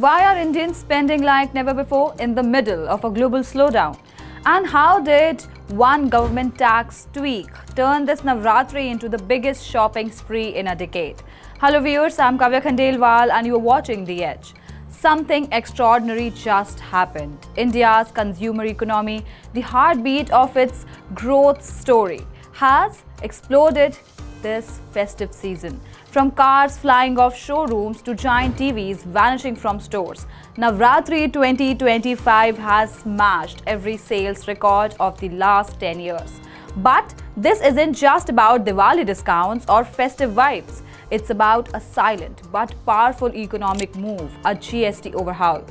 Why are Indians spending like never before in the middle of a global slowdown? And how did one government tax tweak turn this Navratri into the biggest shopping spree in a decade? Hello viewers, I'm Kavya Khandelwal and you're watching The Edge. Something extraordinary just happened. India's consumer economy, the heartbeat of its growth story, has exploded this festive season. From cars flying off showrooms to giant TVs vanishing from stores, Navratri 2025 has smashed every sales record of the last 10 years. But this isn't just about Diwali discounts or festive vibes. It's about a silent but powerful economic move, a GST overhaul,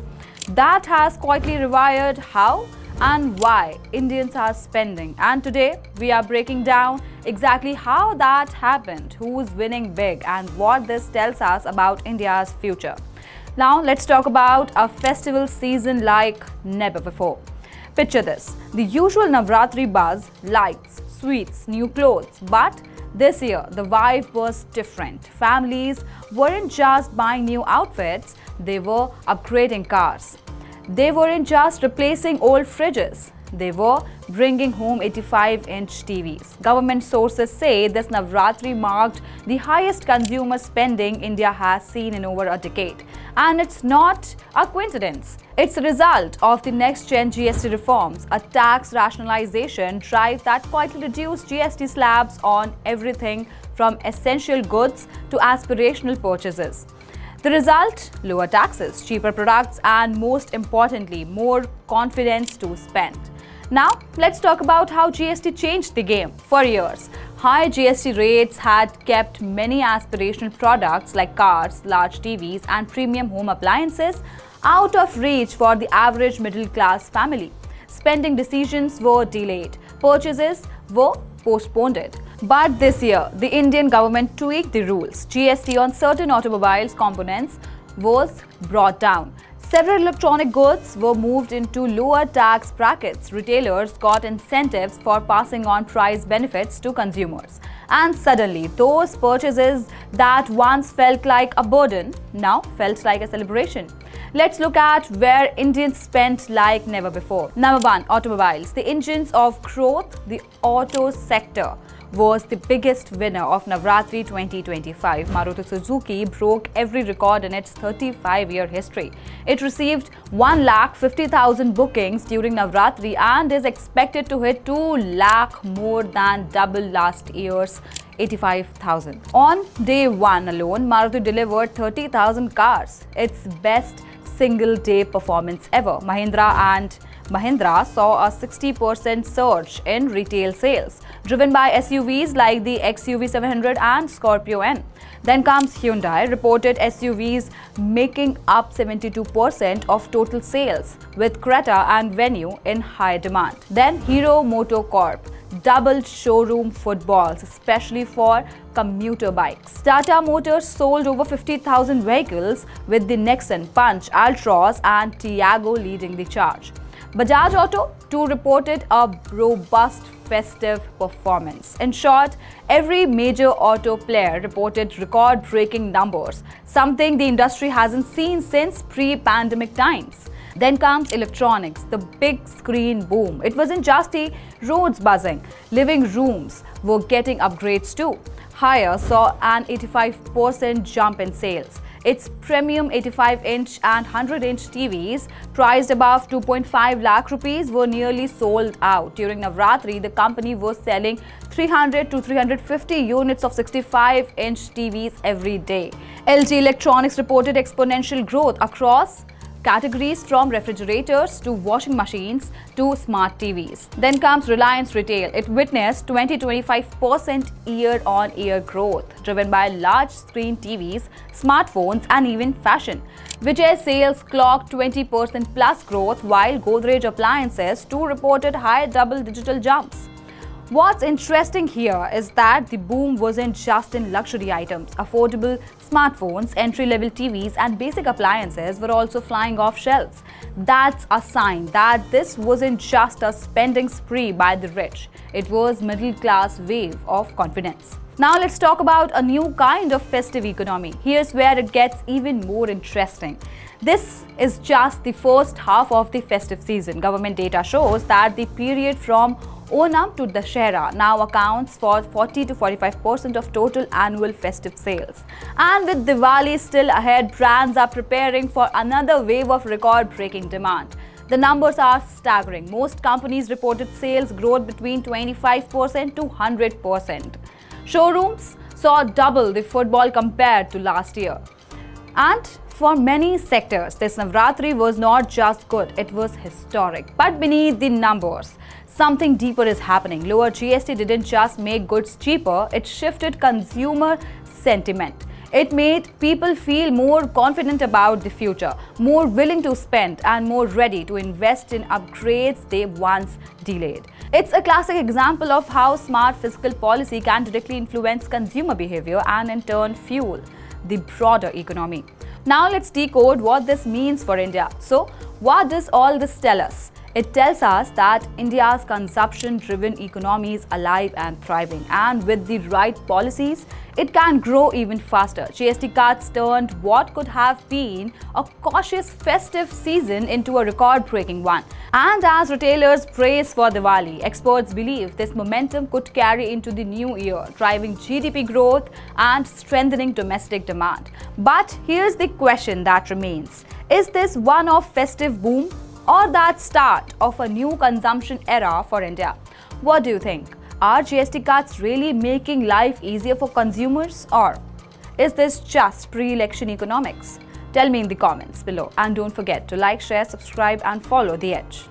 that has quietly rewired how and why Indians are spending. And today we are breaking down exactly how that happened, who's winning big, and what this tells us about India's future. Now let's talk about a festival season like never before. Picture this: the usual Navratri buzz, lights, sweets, new clothes, but this year the vibe was different. Families weren't just buying new outfits, they were upgrading cars. They weren't just replacing old fridges, they were bringing home 85-inch TVs. Government sources say this Navratri marked the highest consumer spending India has seen in over a decade. And it's not a coincidence. It's a result of the next-gen GST reforms, a tax rationalization drive that quietly reduced GST slabs on everything from essential goods to aspirational purchases. The result? Lower taxes, cheaper products, and most importantly, more confidence to spend. Now, let's talk about how GST changed the game. For years, high GST rates had kept many aspirational products like cars, large TVs, and premium home appliances out of reach for the average middle-class family. Spending decisions were delayed, purchases were postponed. But this year, the Indian government tweaked the rules. GST on certain automobiles components was brought down. Several electronic goods were moved into lower tax brackets. Retailers got incentives for passing on price benefits to consumers. And suddenly, those purchases that once felt like a burden now felt like a celebration. Let's look at where Indians spent like never before. Number 1, automobiles. The engines of growth, the auto sector was the biggest winner of Navratri 2025. Maruti Suzuki broke every record in its 35-year history. It received 1,50,000 bookings during Navratri and is expected to hit 2 lakh, more than double last year's 85,000. On day 1 alone, Maruti delivered 30,000 cars, its best single-day performance ever. Mahindra saw a 60% surge in retail sales, driven by SUVs like the XUV 700 and Scorpio N. Then comes Hyundai, reported SUVs making up 72% of total sales, with Creta and Venue in high demand. Then Hero MotoCorp doubled showroom footfalls, especially for commuter bikes. Tata Motors sold over 50,000 vehicles, with the Nexon, Punch, Altroz and Tiago leading the charge. Bajaj Auto too reported a robust festive performance. In short, every major auto player reported record-breaking numbers, something the industry hasn't seen since pre-pandemic times. Then comes electronics, the big screen boom. It wasn't just the roads buzzing. Living rooms were getting upgrades too. Haier saw an 85% jump in sales. Its premium 85-inch and 100-inch TVs, priced above 2.5 lakh rupees, were nearly sold out. During Navratri, the company was selling 300 to 350 units of 65-inch TVs every day. LG Electronics reported exponential growth across categories, from refrigerators to washing machines to smart TVs. Then comes Reliance Retail. It witnessed 20-25% year-on-year growth, driven by large screen TVs, smartphones and even fashion. Vijay sales clocked 20% plus growth, while Godrej appliances too reported high double-digital jumps. What's interesting here is that the boom wasn't just in luxury items. Affordable smartphones, entry-level TVs and basic appliances were also flying off shelves. That's a sign that this wasn't just a spending spree by the rich. It was middle-class wave of confidence. Now let's talk about a new kind of festive economy. Here's where it gets even more interesting. This is just the first half of the festive season. Government data shows that the period from Onam to Dussehra now accounts for 40 to 45% of total annual festive sales. And with Diwali still ahead, brands are preparing for another wave of record-breaking demand. The numbers are staggering. Most companies reported sales growth between 25% to 100%. Showrooms saw double the football compared to last year. And for many sectors, this Navratri was not just good, it was historic. But beneath the numbers, something deeper is happening. Lower GST didn't just make goods cheaper, it shifted consumer sentiment. It made people feel more confident about the future, more willing to spend, and more ready to invest in upgrades they once delayed. It's a classic example of how smart fiscal policy can directly influence consumer behavior and in turn fuel the broader economy. Now let's decode what this means for India. So, what does all this tell us? It tells us that India's consumption-driven economy is alive and thriving, and with the right policies, it can grow even faster. GST cuts turned what could have been a cautious festive season into a record-breaking one. And as retailers brace for Diwali, experts believe this momentum could carry into the new year, driving GDP growth and strengthening domestic demand. But here's the question that remains. Is this one-off festive boom, or that start of a new consumption era for India? What do you think? Are GST cuts really making life easier for consumers, or is this just pre-election economics? Tell me in the comments below, and don't forget to like, share, subscribe and follow The Edge.